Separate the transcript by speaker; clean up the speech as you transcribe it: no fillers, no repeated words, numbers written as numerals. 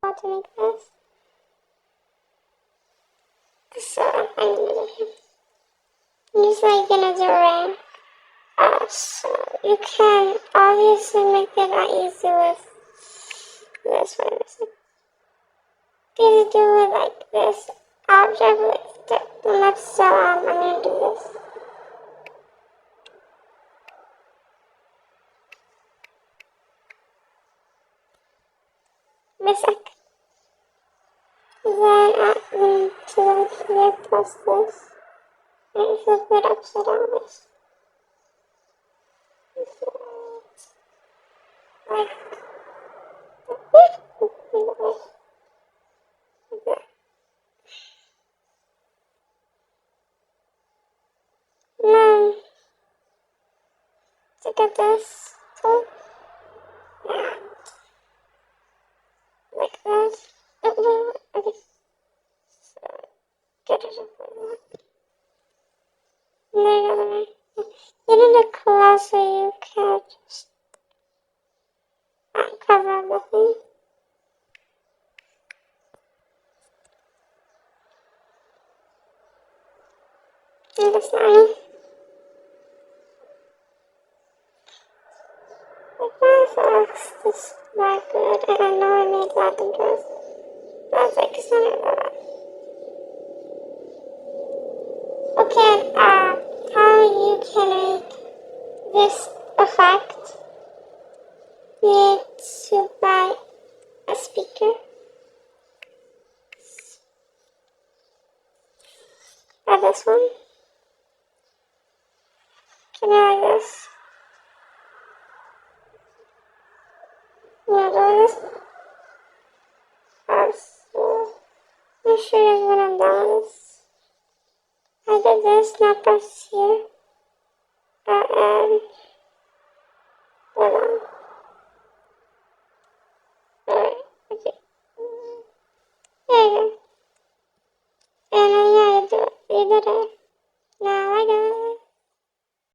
Speaker 1: how to make this. So I'm just like gonna do rank. So you can obviously make it not easy with this one. You do it like this object with the left, so I'm gonna do this. Mistake. Then to the here plus this. And flip it upside down this. Like then to get this tool, yeah, like that. Oh, no, okay. So get it up like that. And there you go. Get it close so you can just cover everything. And this line. Like my fox is not good, and I know I made that intros. But I was like, it's not that. Okay, how you can make this effect, you need to buy a speaker. Buy this one. Can I like this? You know, do this. I'll show you when I'm done with this. I did this, now press here. And hold on. Alright, okay. There you go. And then yeah, you do it. You did it.